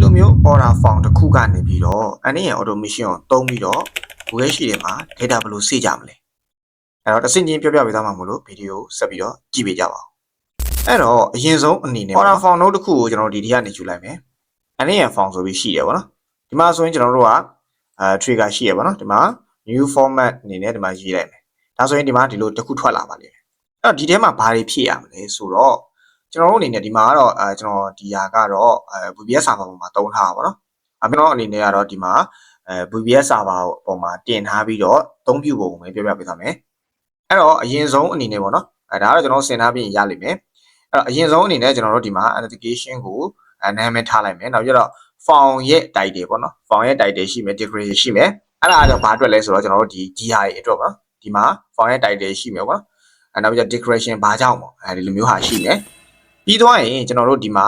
လိုမျိုး order form တစ်ခုကနေပြီးတော့ အနေနဲ့ automation ကိုသုံးပြီးတော့ Google Sheet ထဲမှာ data ဘယ်လိုစေ့ကြမလဲအဲ့တော့တစ်စင်းချင်းပြောပြပေးသားမှာမို့လို့ဗီဒီယိုဆက်ပြီးတော့ကြည့်ပေးကြပါဦးအဲ့တော့အရင်ဆုံးအနေနဲ့ order form တစ်ခုကိုကျွန်တော်ဒီထဲကနေယူလိုက်မယ်အနေနဲ့ form ဆိုပြီးရှိတယ်ဗောနော်ဒီမှာဆိုရင်ကျွန်တော်တို့ကtrigger ရှိရပါတော့ဒီမှာ new format အနေနဲ့ဒီမှာရေးလိုက်မယ်ဒါဆိုရင်ဒီမှာဒီလိုတစ်ခုထွက်လာပါလိမ့်မယ်အဲ့တော့ဒီထဲမှာဘာတွေဖြည့်ရမလဲဆိုတော့ကျွန်တော်တို့အနေနဲ့ဒီမှာကတော့ကျွန်တော်ဒီဟာကတော့ VBS server ပေါ်မှာတုံးထားတာပါနော်ကျွန်တော်အနေနဲ့ကတော့ဒီမှာVBS server ပေါ်မှာတင်ထားပြီးတော့အသုံးပြုပုံကိုပြောပြပေးသွားမယ်အဲ့တော့အရင်ဆုံးအနေနဲ့ပေါ့နော်ဒါကတော့ကျွန်တော်ဆင်ထားပြီးရလိမ့်မယ်အဲ့တော့အရင်ဆုံးအနေနဲ့ကျွန်တော်တို့ဒီမှာ authentication ကိုနာမည်ထားလိုက်မယ်နောက်ပြီးတော့ form ရဲ့ title ပေါ့နော် form ရဲ့ title ရှိမယ် decoration ရှိမယ်အဲ့ဒါကြောင့်ဘာအတွက်လဲဆိုတော့ကျွန်တော်တို့ဒီ GI အတွက်ပေါ့နော်ဒီမှာ form ရဲ့ title ရှိမယ်ပေါ့နော်နောက်ပြီးတော့ decoration ဘာကြောင့်ပေါ့ဒီလိုမျိုးဟာရှိမယ်ပြီးသွားရင်ကျွန်တော်တို့ဒီမှာ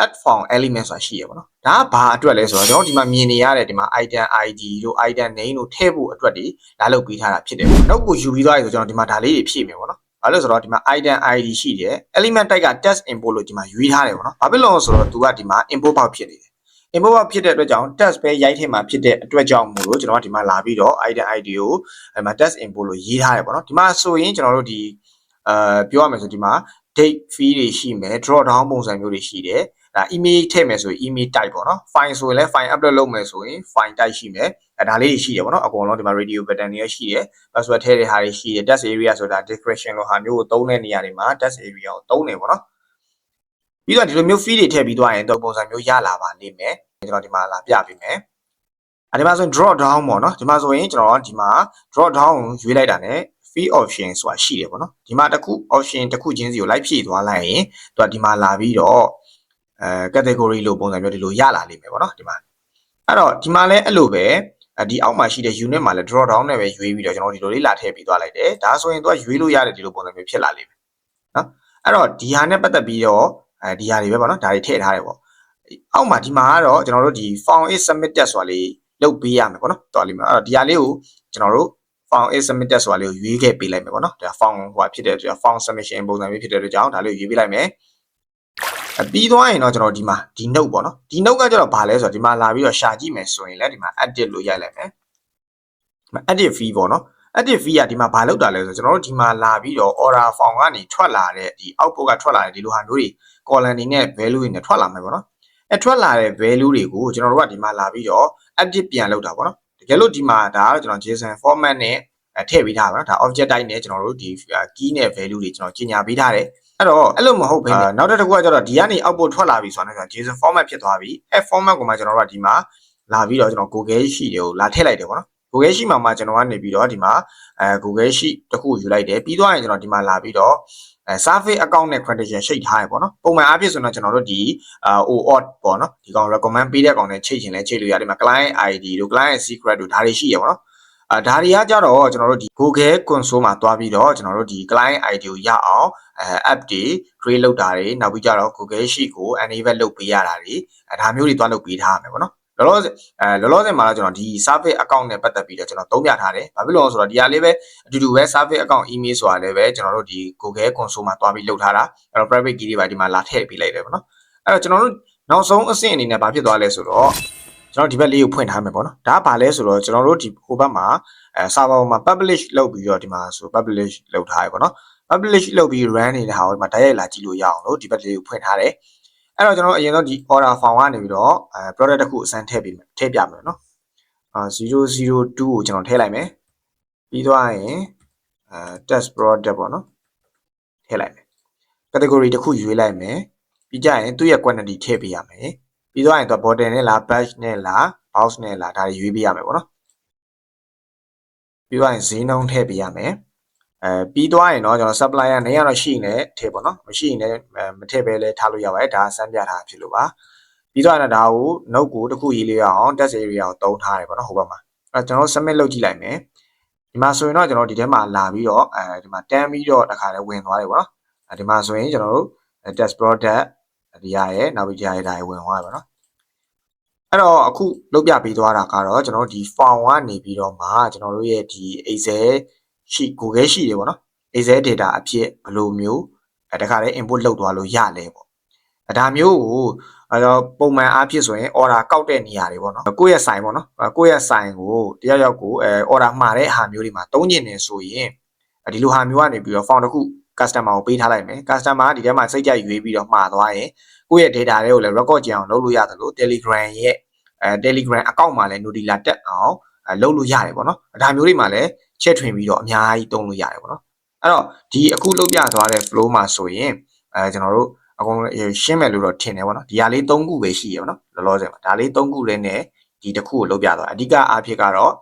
add form element ဆိုတာရှိရပါတော့ဒါကဘာအတွက်လဲဆိုတော့ကျွန်တော်ဒီမှာမြင်နေရတဲ့ဒီမှာ item ID တို့ item name တို့ထည့်ဖို့အတွက်ဒီလာလုပ်ပေးထားတာဖြစ်တယ်ပေါ့နောက်ကိုယူပြီးသွားပြီဆိုကျွန်တော်ဒီမှာဒါလေးတွေဖြည့်မယ်ပေါ့နော်ဘာလို့ဆိုတော့ဒီမှာ item ID ရှိတယ် element type က text import လို့ဒီမှာရွေးထားတယ်ပေါ့နော်ဘာဖြစ်လို့လဲဆိုတော့သူကဒီမှာ import box ဖြစ်နေတယ် import box ဖြစ်တဲ့အတွက်ကြောင့် text ပဲရိုက်ထည့်မှာဖြစ်တဲ့အတွက်ကြောင့်မို့လို့ကျွန်တော်ကဒီမှာလာပြီးတော့ item ID ကိုဒီမှာ text import လို့ရေးထားတယ်ပေါ့နော်ဒီမှာဆိုရင်ကျွန်တော်တို့ဒီပြောရမယ်ဆိုဒီမှာ date field တွေရှိမယ် drop down ပုံစံမျိုးတွေရှိတယ်ဒါ email ထည့်မယ်ဆိုရင် email type ပေါ့နော် file ဆိုရင်လည်း file upload လုပ်မယ်ဆိုရင် file type ရှိမယ်ဒါလေးတွေရှိတယ်ပေါ့နော်အကုန်လုံးဒီမှာ radio button တွေရှိတယ် password ထည့်တဲ့ဟာတွေရှိတယ် text area ဆိုတာ description လို့ဟာမျိုးကိုသုံးတဲ့နေရာတွေမှာ text area ကိုသုံးတယ်ပေါ့နော်ပြီးတော့ဒီလိုမျိုး field တွေထည့်ပြီးသွားရင်တော့ပုံစံမျိုးရလာပါလိမ့်မယ်ကျွန်တော်ဒီမှာလာပြပေးမယ်ဒီမှာဆိုရင် drop down ပေါ့နော်ဒီမှာဆိုရင်ကျွန်တော်ဒီမှာ drop down ကိုရွေးလိုက်တာ ਨੇ field option ဆိုတာရှိတယ်ပေါ့နော်ဒီမှာတစ်ခု option တစ်ခုချင်းစီကိုလိုက်ဖြည့်သွားလိုက်ရင်သူကဒီမှာလာပြီးတော့category လို့ပုံစံမျိုးဒီလိုရလာလိမ့်မယ်ပေါ့နော်ဒီမှာအဲ့တော့ဒီမှာလည်းအဲ့လိုပဲဒီအောက်မှာရှိတဲ့ unit မှာလည်း drop down နဲ့ပဲရွေးပြီးတော့ကျွန်တော်ဒီလိုလေးလာထည့်ပြီးသွားလိုက်တယ်ဒါဆိုရင်သူကရွေးလို့ရတယ်ဒီလိုပုံစံမျိုးဖြစ်လာလိမ့်မယ်နော်အဲ့တော့ဒီဟာနဲ့ပတ်သက်ပြီးတော့ဒီဟာတွေပဲပေါ့နော်ဒါတွေထည့်ထားတယ်ပေါ့အောက်မှာဒီမှာကတော့ကျွန်တော်တို့ဒီ form is submitted ဆိုတာလေးလုပ်ပေးရမယ်ပေါ့နော်တော်လိမ့်မယ်အဲ့တော့ဒီဟာလေးကိုကျွန်တော်တို့ form is submitted ဆိုတာလေးကိုရွေးခဲ့ပေးလိုက်မယ်ပေါ့နော်ဒါ form ဟိုဖြစ်တဲ့အတွက် form submission ပုံစံမျိုးဖြစ်တဲ့အတွက်ကြောင့်ဒါလေးကိုရွေးပေးလိုက်မယ်ပြီးသွားရင်တော့ကျွန်တော်ဒီမှာဒီ note ပေါ့နော်ဒီ note ကကျတော့ဘာလဲဆိုတော့ဒီမှာလာပြီးတော့ရှာကြည့်မယ်ဆိုရင်လည်းဒီမှာ edit လို့ရိုက်လိုက်မယ်ဒီမှာ edit fee ပေါ့နော် edit fee ကဒီမှာဘာလောက်တာလဲဆိုတော့ကျွန်တော်တို့ဒီမှာလာပြီးတော့ order form ကနေထွက်လာတဲ့ဒီ output ကထွက်လာတဲ့ဒီလိုဟာမျိုးတွေ column တွေနဲ့ value တွေနဲ့ထွက်လာမယ်ပေါ့နော်ထွက်လာတဲ့ value တွေကိုကျွန်တော်တို့ကဒီမှာလာပြီးတော့ edit ပြန်လုပ်တာပေါ့နော်တကယ်လို့ဒီမှာဒါကတော့ကျွန်တော် JSON format နဲ့ထည့်ပေးထားပါတော့ဒါ object type နဲ့ကျွန်တော်တို့ဒီ key နဲ့ value တွေကျွန်တော်ကြီးညာပေးထားတယ်အဲ့တော့အဲ့လိုမဟုတ်ဘဲနောက်တစ်ခုကကျတော့ဒီကနေ output ထွက်လာပြီဆိုတော့ JSON format ဖြစ်သွားပြီအဲ့ format ကိုမှကျွန်တော်တို့ကဒီမှာလာပြီးတော့ကျွန်တော် Google Sheet တွေကိုလာထည့်လိုက်တယ်ပေါ့နော် Google Sheet မှာကျွန်တော်ကနေပြီးတော့ဒီမှာGoogle Sheet တစ်ခုယူလိုက်တယ်ပြီးတော့ရင်ကျွန်တော်ဒီမှာလာပြီးတော့survey account နဲ့ credential ရှိတ်ထားရပေါ့နော်ပုံမှန်အားဖြင့်ဆိုတော့ကျွန်တော်တို့ဒီ OAuth ပေါ့နော်ဒီကောင် recommend ပေးတဲ့ကောင်နဲ့ချိန်ချင်လဲချိန်လို့ရတယ်မှာ client ID တို့ client secret တို့ဒါတွေရှိရပေါ့နော်ဒါတွေကကြတော့ကျွန်တော်တို့ဒီ Google Console မှာတွားပြီးတော့ကျွန်တော်တို့ဒီ client ID ကိုရအောင်app တွေ create လုပ်တာတွေနောက်ပြီးကြတော့ Google Sheet ကို enable လုပ်ပေးရတာတွေဒါမျိုးတွေတွားလုပ်ပေးထားရမယ်ပေါ့နော်လောလောဆယ်မှာတော့ကျွန်တော်ဒီ service account နဲ့ပတ်သက်ပြီးတော့ကျွန်တော်သုံးပြထားတယ်။ဘာဖြစ်လို့လဲဆိုတော့ဒီဟာလေးပဲအတူတူပဲ service account email ဆိုတာလည်းပဲကျွန်တော်တို့ဒီ Google Console မှာတွားပြီးလုပ်ထားတာအဲ့တော့ private key တွေပါဒီမှာလာထည့်ပေးလိုက်တယ်ပေါ့နော်။အဲ့တော့ကျွန်တော်တို့နောက်ဆုံးအဆင့်အနေနဲ့ဘာဖြစ်သွားလဲဆိုတော့ကျွန်တော်ဒီဘက်လေးကိုဖွင့်ထားမယ်ပေါ့နော်။ဒါကဘာလဲဆိုတော့ကျွန်တော်တို့ဒီဟိုဘက်မှာserver မှာ publish လုပ်ပြီးတော့ဒီမှာဆို publish လုပ်ထားရပေါ့နော်။ publish လုပ်ပြီး run နေတဲ့ဟာကိုဒီမှာတိုက်ရိုက်လာကြည့်လို့ရအောင်လို့ဒီဘက်လေးကိုဖွင့်ထားတယ်။အဲ့တော့ကျွန်တော်အရင်ဆုံးဒီ order form ကနေပြီးတော့product တစ်ခုအစမ်းထည့်ပြမယ်နော်002ကိုကျွန်တော်ထည့်လိုက်မယ်ပြီးသွားရင် test product ပေါ့နော်ထည့်လိုက်မယ် category တစ်ခုရွေးလိုက်မယ်ပြီးကြရင်သူ့ရဲ့ quantity ထည့်ပေးရမယ်ပြီးသွားရင်တော့ bottle နဲ့လား batch နဲ့လား box နဲ့လားဒါတွေရွေးပေးရမယ်ပေါ့နော်ပြီးသွားရင်ဈေးနှုန်းထည့်ပေးရမယ်ပြီးသွားရင်တော့ကျွန်တော် supplier နေရာတော့ရှိနေထည့်ပေါ့နော်မရှိရင်လည်းမထည့်ပဲလဲထားလို့ရပါတယ်ဒါစမ်းပြထားဖြစ်လို့ပါပြီးတော့ဒါကို note ကိုတစ်ခုရေးလေးအောင် test area ကိုတုံးထားတယ်ပေါ့နော်ဟိုဘက်မှာကျွန်တော် submit လုပ်ကြည့်လိုက်မယ်ဒီမှာဆိုရင်တော့ကျွန်တော်ဒီထဲမှာလာပြီးတော့ဒီမှာတန်းပြီးတော့တစ်ခါလဲဝင်သွားတယ်ပေါ့နော်ဒီမှာဆိုရင်ကျွန်တော်တို့ test product ဒီရရဲ့နောက်ပြီးဒီရရဲ့ဒါဝင်သွားတယ်ပေါ့နော်အဲ့တော့အခုလုပ်ပြပေးသွားတာကတော့ကျွန်တော်တို့ဒီ form ကနေပြီးတော့မှကျွန်တော်တို့ရဲ့ဒီ Excel sheet Google sheet တွေပေါ့နော် Excel data အဖြစ်ဘယ်လိုမျိုးတခါလဲ input လုပ်သွားလို့ရလဲပေါ့ဒါမျိုးကို ပုံမှန်အားဖြင့်ဆိုရင် order ကောက်တဲ့နေရာတွေပေါ့နော်ကိုယ့်ရဲ့ဆိုင်ပေါ့နော်ကိုယ့်ရဲ့ဆိုင်ကိုတယောက်ကိုorder မှာတဲ့ဟာမျိုးတွေမှာသုံးကျင်နေဆိုရင်ဒီလိုဟာမျိုးကနေပြီးတော့ form တစ်ခု customer ကိုပေးထားလိုက်မယ် customer ကဒီထဲမှာစိတ်ကြိုက်ရွေးပြီးတော့မှာသွားရင်ကိုယ့်ရဲ့ data တွေကိုလည်း record ကြအောင်လုပ်လို့ရတယ်လို့ Telegram ရဲ့Telegram account မှာလည်း notify တက်အောင်လုပ်လို့ရတယ်ပေါ့နော်ဒါမျိုးတွေမှာလည်းချက်ထွင်ပြီးတော့အများကြီးသုံးလို့ရတယ်ပေါ့နော်အဲ့တော့ဒီအခုလုပ်ပြသွားတဲ့ flow မှာဆိုရင်ကျွန်တော်တို့အကုန်ရှင်းမယ်လို့တော့ထင်တယ်ပေါ့နော်ဒီဟာလေး၃ခုပဲရှိရပါတော့လောလောဆယ်မှာဒါလေး၃ခုလေးနဲ့ဒီတစ်ခုကိုလုပ်ပြသွားအဓိကအားဖြင့်ကတော့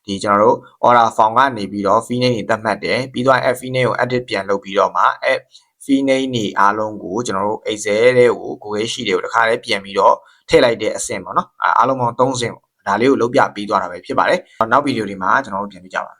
ဒီကျွန်တော်တို့ order form ကနေပြီးတော့ fee name တွေသတ်မှတ်တယ်ပြီးတော့ fee name ကို edit ပြန်လုပ်ပြီးတော့မှfee name တွေအားလုံးကိုကျွန်တော်တို့ Excel တွေကို Google Sheet တွေကိုတစ်ခါလေးပြန်ပြီးတော့ထည့်လိုက်တဲ့အဆင့်ပေါ့နော်အားလုံးပေါင်း၃ဆင့်ပေါ့ဒါလေးကိုလုပ်ပြပြီးသွားတာပဲဖြစ်ပါတယ်နောက်ဗီဒီယိုတွေမှာကျွန်တော်တို့ပြန်ပြကြပါ